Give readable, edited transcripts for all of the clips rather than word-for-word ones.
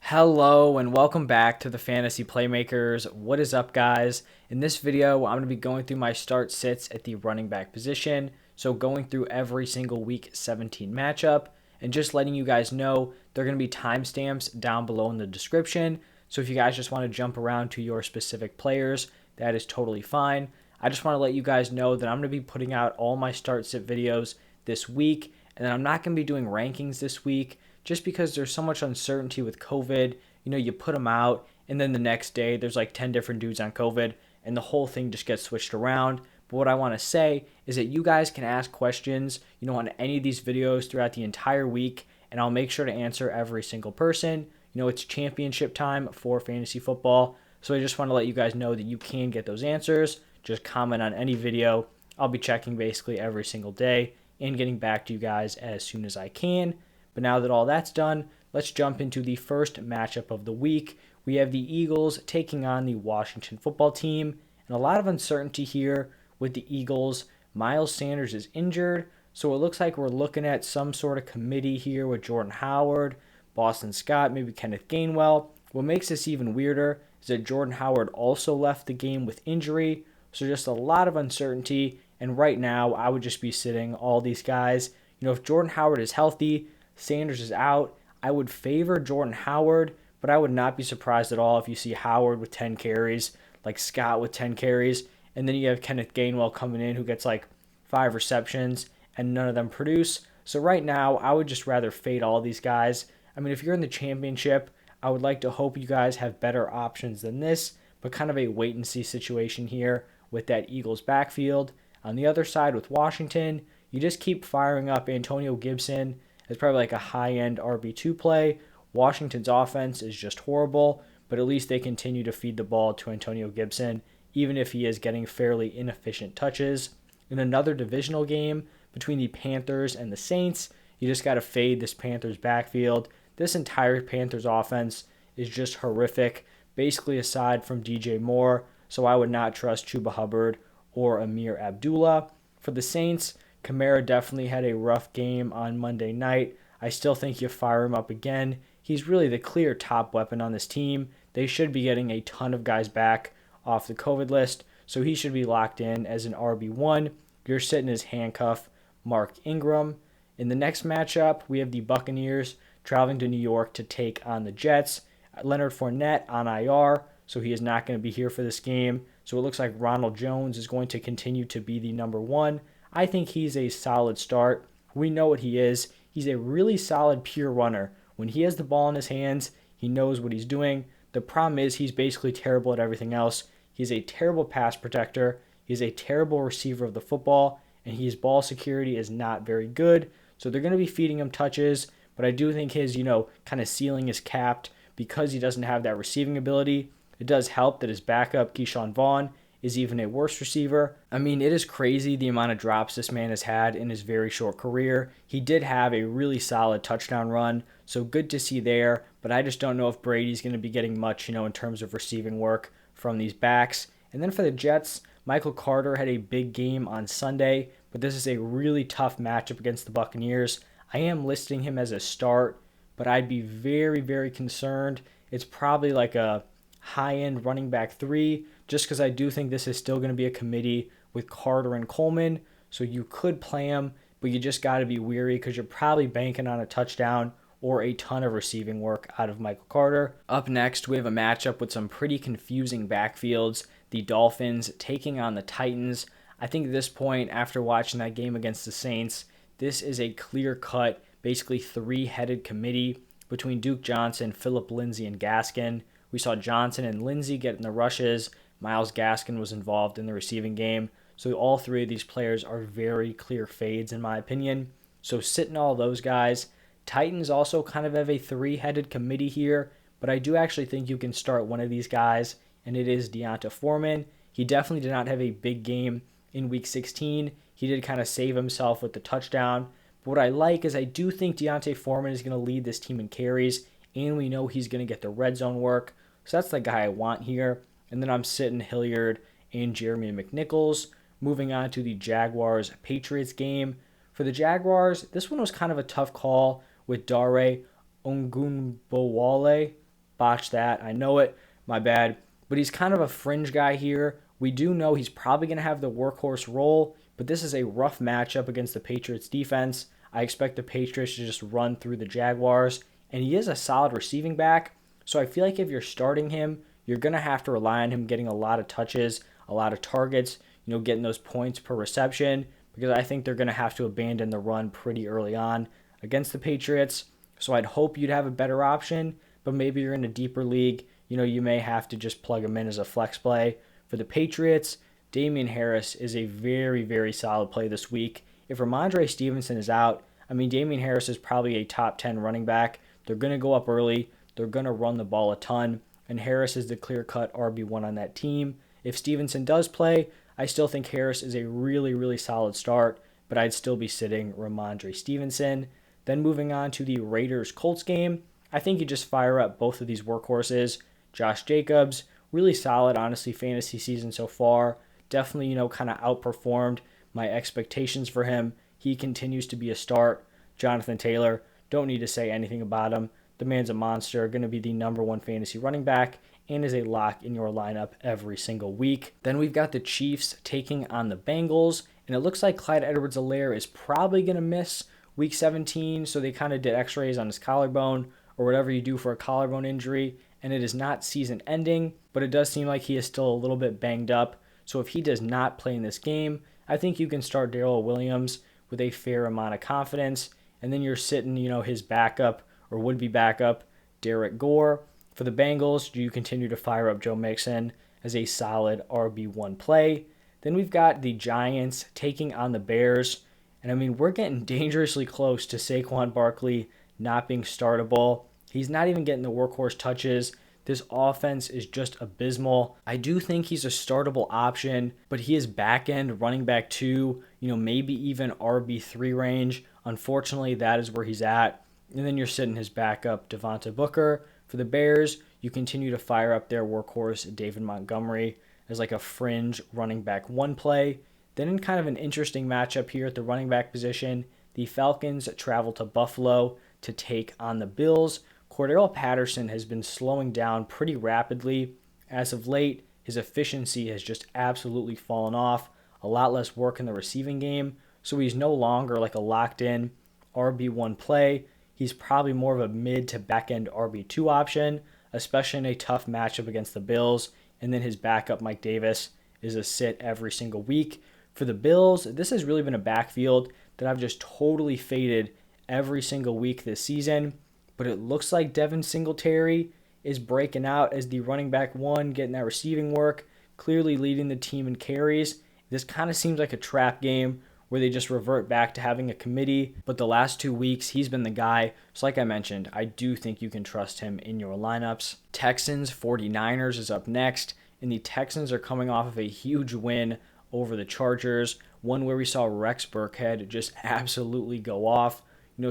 Hello and welcome back to the Fantasy Playmakers. What is up, guys? In this video, I'm going to be going through my start sits at the running back position. So going through every single week 17 matchup and just letting you guys know there are going to be timestamps down below in the description. So if you guys just want to jump around to your specific players, that is totally fine. I just want to let you guys know that I'm going to be putting out all my start sit videos this week, and then I'm not going to be doing rankings this week, just because there's so much uncertainty with COVID. You put them out, and then the next day there's like 10 different dudes on COVID, and the whole thing just gets switched around. But what I want to say is that you guys can ask questions, on any of these videos throughout the entire week, and I'll make sure to answer every single person. It's championship time for fantasy football, so I just want to let you guys know that you can get those answers. Just comment on any video. I'll be checking basically every single day and getting back to you guys as soon as I can. But now that all that's done, let's jump into the first matchup of the week. We have the Eagles taking on the Washington football team, and a lot of uncertainty here with the Eagles. Miles Sanders is injured, so it looks like we're looking at some sort of committee here with Jordan Howard, Boston Scott, maybe Kenneth Gainwell. What makes this even weirder is that Jordan Howard also left the game with injury, so just a lot of uncertainty, and right now I would just be sitting all these guys. If Jordan Howard is healthy, Sanders is out, I would favor Jordan Howard, but I would not be surprised at all if you see Howard with 10 carries, like Scott with 10 carries, and then you have Kenneth Gainwell coming in who gets like 5 receptions, and none of them produce. So right now, I would just rather fade all these guys. I mean, if you're in the championship, I would like to hope you guys have better options than this, but kind of a wait-and-see situation here with that Eagles backfield. On the other side with Washington, you just keep firing up Antonio Gibson. It's probably like a high-end RB2 play. Washington's offense is just horrible, but at least they continue to feed the ball to Antonio Gibson, even if he is getting fairly inefficient touches. In another divisional game between the Panthers and the Saints, you just got to fade this Panthers backfield. This entire Panthers offense is just horrific, basically aside from DJ Moore, so I would not trust Chuba Hubbard or Amir Abdullah. For the Saints, Kamara definitely had a rough game on Monday night. I still think you fire him up again. He's really the clear top weapon on this team. They should be getting a ton of guys back off the COVID list, so he should be locked in as an RB1. You're sitting as handcuff Mark Ingram. In the next matchup, we have the Buccaneers traveling to New York to take on the Jets. Leonard Fournette on IR, so he is not going to be here for this game. So it looks like Ronald Jones is going to continue to be the number one. I think he's a solid start. We know what he is. He's a really solid pure runner. When he has the ball in his hands, he knows what he's doing. The problem is he's basically terrible at everything else. He's a terrible pass protector. He's a terrible receiver of the football, and his ball security is not very good. So they're going to be feeding him touches, but I do think his, kind of ceiling is capped because he doesn't have that receiving ability. It does help that his backup, Keyshawn Vaughn, is even a worse receiver. I mean, it is crazy the amount of drops this man has had in his very short career. He did have a really solid touchdown run, so good to see there, but I just don't know if Brady's going to be getting much, in terms of receiving work from these backs. And then for the Jets, Michael Carter had a big game on Sunday, but this is a really tough matchup against the Buccaneers. I am listing him as a start, but I'd be very, very concerned. It's probably like a high-end running back 3, just because I do think this is still going to be a committee with Carter and Coleman, so you could play him, but you just got to be weary because you're probably banking on a touchdown or a ton of receiving work out of Michael Carter. Up next, we have a matchup with some pretty confusing backfields. The Dolphins taking on the Titans. I think at this point, after watching that game against the Saints, this is a clear-cut, basically three-headed committee between Duke Johnson, Phillip Lindsay, and Gaskin. We saw Johnson and Lindsay get in the rushes. Myles Gaskin was involved in the receiving game. So all three of these players are very clear fades in my opinion. So sitting all those guys. Titans also kind of have a three-headed committee here, but I do actually think you can start one of these guys, and it is Deonta Foreman. He definitely did not have a big game in Week 16. He did kind of save himself with the touchdown. But what I like is I do think Deonta Foreman is going to lead this team in carries, and we know he's going to get the red zone work. So that's the guy I want here. And then I'm sitting Hilliard and Jeremy McNichols. Moving on to the Jaguars Patriots game. For the Jaguars, this one was kind of a tough call with Dare Ogunbowale. Botched that. I know it. My bad. But he's kind of a fringe guy here. We do know he's probably going to have the workhorse role, but this is a rough matchup against the Patriots defense. I expect the Patriots to just run through the Jaguars, and he is a solid receiving back. So I feel like if you're starting him, you're going to have to rely on him getting a lot of touches, a lot of targets, getting those points per reception, because I think they're going to have to abandon the run pretty early on against the Patriots. So I'd hope you'd have a better option, but maybe you're in a deeper league. You may have to just plug him in as a flex play. For the Patriots, Damian Harris is a very, very solid play this week. If Ramondre Stevenson is out, Damian Harris is probably a top 10 running back. They're going to go up early. They're going to run the ball a ton, and Harris is the clear-cut RB1 on that team. If Stevenson does play, I still think Harris is a really, really solid start, but I'd still be sitting Ramondre Stevenson. Then moving on to the Raiders-Colts game, I think you just fire up both of these workhorses. Josh Jacobs, really solid, honestly, fantasy season so far. Definitely, kind of outperformed my expectations for him. He continues to be a start. Jonathan Taylor, don't need to say anything about him. The man's a monster, going to be the number one fantasy running back, and is a lock in your lineup every single week. Then we've got the Chiefs taking on the Bengals, and it looks like Clyde Edwards-Helaire is probably going to miss week 17, so they kind of did x-rays on his collarbone, or whatever you do for a collarbone injury, and it is not season ending, but it does seem like he is still a little bit banged up. So if he does not play in this game, I think you can start Darrell Williams with a fair amount of confidence, and then you're sitting, his backup or would-be backup, Derek Gore. For the Bengals, you continue to fire up Joe Mixon as a solid RB1 play. Then we've got the Giants taking on the Bears, and we're getting dangerously close to Saquon Barkley not being startable. He's not even getting the workhorse touches. This offense is just abysmal. I do think he's a startable option, but he is back-end running back 2, maybe even RB3 range. Unfortunately, that is where he's at. And then you're sitting his backup, Devonta Booker. For the Bears, you continue to fire up their workhorse, David Montgomery, as like a fringe running back 1 play. Then in kind of an interesting matchup here at the running back position, the Falcons travel to Buffalo to take on the Bills. Cordell Patterson has been slowing down pretty rapidly. As of late, his efficiency has just absolutely fallen off. A lot less work in the receiving game. So he's no longer like a locked-in RB1 play. He's probably more of a mid to back-end RB2 option, especially in a tough matchup against the Bills. And then his backup, Mike Davis, is a sit every single week. For the Bills, this has really been a backfield that I've just totally faded every single week this season. But it looks like Devin Singletary is breaking out as the running back 1, getting that receiving work, clearly leading the team in carries. This kind of seems like a trap game where they just revert back to having a committee. But the last 2 weeks, he's been the guy. So like I mentioned, I do think you can trust him in your lineups. Texans 49ers is up next, and the Texans are coming off of a huge win over the Chargers, one where we saw Rex Burkhead just absolutely go off.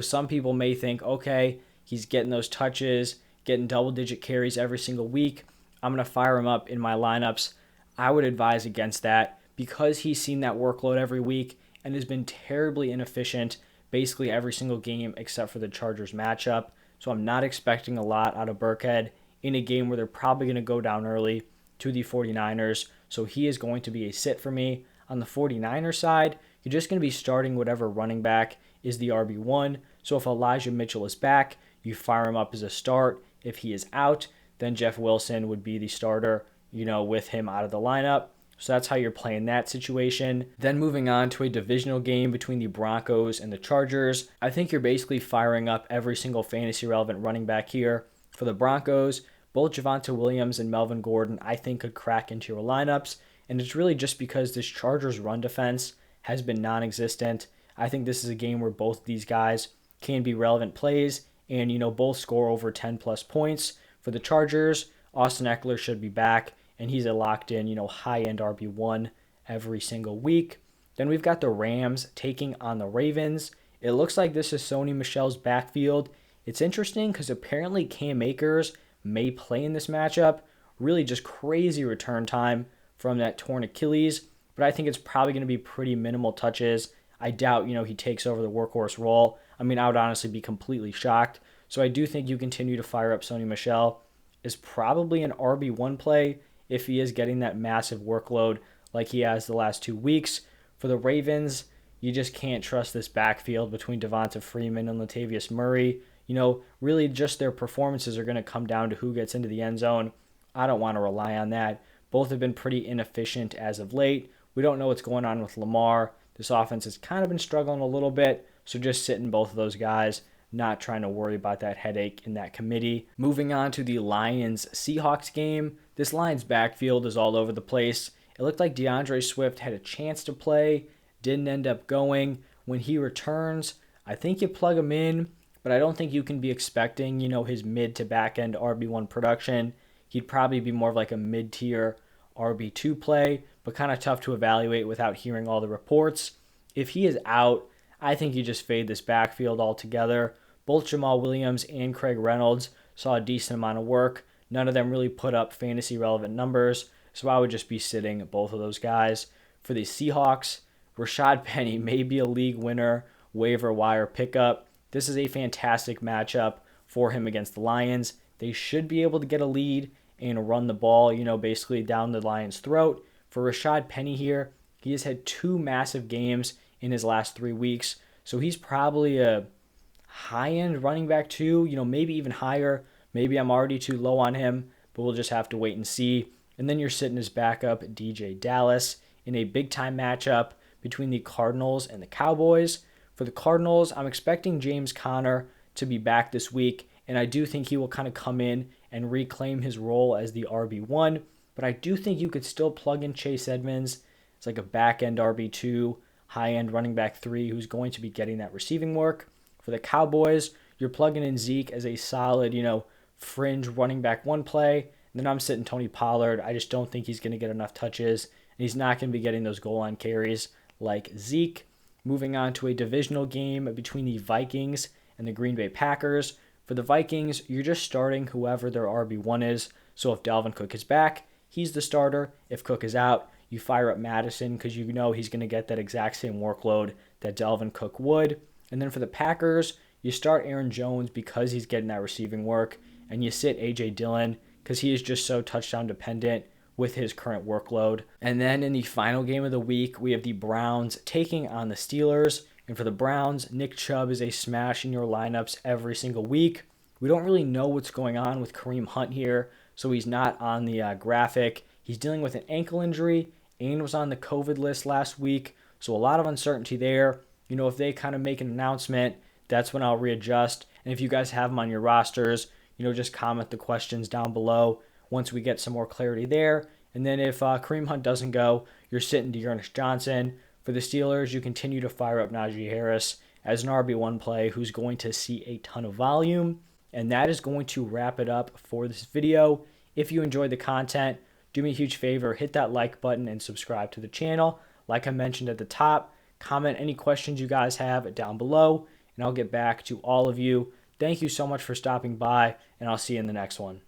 Some people may think, okay, he's getting those touches, getting double-digit carries every single week. I'm going to fire him up in my lineups. I would advise against that because he's seen that workload every week and has been terribly inefficient basically every single game except for the Chargers matchup. So I'm not expecting a lot out of Burkhead in a game where they're probably going to go down early to the 49ers. So he is going to be a sit for me. On the 49ers side, you're just going to be starting whatever running back is the RB1. So if Elijah Mitchell is back, you fire him up as a start. If he is out, then Jeff Wilson would be the starter, with him out of the lineup. So that's how you're playing that situation. Then moving on to a divisional game between the Broncos and the Chargers. I think you're basically firing up every single fantasy relevant running back here. For the Broncos, both Javonte Williams and Melvin Gordon, I think, could crack into your lineups. And it's really just because this Chargers run defense has been non-existent. I think this is a game where both of these guys can be relevant plays and, both score over 10 plus points. For the Chargers, Austin Eckler should be back, and he's a locked-in, high-end RB1 every single week. Then we've got the Rams taking on the Ravens. It looks like this is Sony Michel's backfield. It's interesting because apparently Cam Akers may play in this matchup. Really just crazy return time from that torn Achilles, but I think it's probably going to be pretty minimal touches. I doubt, he takes over the workhorse role. I would honestly be completely shocked. So I do think you continue to fire up Sony Michel is probably an RB1 play if he is getting that massive workload like he has the last 2 weeks. For the Ravens, you just can't trust this backfield between Devonta Freeman and Latavius Murray. Really just their performances are going to come down to who gets into the end zone. I don't want to rely on that. Both have been pretty inefficient as of late. We don't know what's going on with Lamar. This offense has kind of been struggling a little bit, so just sitting both of those guys, not trying to worry about that headache in that committee. Moving on to the Lions-Seahawks game, this Lions backfield is all over the place. It looked like DeAndre Swift had a chance to play, didn't end up going. When he returns, I think you plug him in, but I don't think you can be expecting, his mid to back end RB1 production. He'd probably be more of like a mid-tier RB2 play, but kind of tough to evaluate without hearing all the reports. If he is out, I think you just fade this backfield altogether. Both Jamal Williams and Craig Reynolds saw a decent amount of work. None of them really put up fantasy relevant numbers, so I would just be sitting both of those guys. For the Seahawks, Rashad Penny may be a league winner, waiver wire pickup. This is a fantastic matchup for him against the Lions. They should be able to get a lead and run the ball, basically down the Lions' throat. For Rashad Penny here, he has had 2 massive games in his last 3 weeks, so he's probably a high-end running back too, maybe even higher. Maybe I'm already too low on him, but we'll just have to wait and see. And then you're sitting his backup, DJ Dallas, in a big-time matchup between the Cardinals and the Cowboys. For the Cardinals, I'm expecting James Conner to be back this week, and I do think he will kind of come in and reclaim his role as the RB1, but I do think you could still plug in Chase Edmonds. It's like a back-end RB2, high-end running back 3 who's going to be getting that receiving work. For the Cowboys, you're plugging in Zeke as a solid, fringe running back 1 play. And then I'm sitting Tony Pollard. I just don't think he's going to get enough touches, and he's not going to be getting those goal line carries like Zeke. Moving on to a divisional game between the Vikings and the Green Bay Packers. For the Vikings, you're just starting whoever their RB1 is. So if Dalvin Cook is back, he's the starter. If Cook is out, you fire up Madison because you know he's going to get that exact same workload that Dalvin Cook would. And then for the Packers, you start Aaron Jones because he's getting that receiving work, and you sit A.J. Dillon because he is just so touchdown dependent with his current workload. And then in the final game of the week, we have the Browns taking on the Steelers. And for the Browns, Nick Chubb is a smash in your lineups every single week. We don't really know what's going on with Kareem Hunt here, so he's not on the graphic. He's dealing with an ankle injury and was on the COVID list last week, so a lot of uncertainty there. If they kind of make an announcement, that's when I'll readjust. And if you guys have him on your rosters, just comment the questions down below once we get some more clarity there. And then if Kareem Hunt doesn't go, you're sitting Dearness Johnson. For the Steelers, you continue to fire up Najee Harris as an RB1 play who's going to see a ton of volume. And that is going to wrap it up for this video. If you enjoyed the content, do me a huge favor, hit that like button and subscribe to the channel. Like I mentioned at the top, comment any questions you guys have down below, and I'll get back to all of you. Thank you so much for stopping by, and I'll see you in the next one.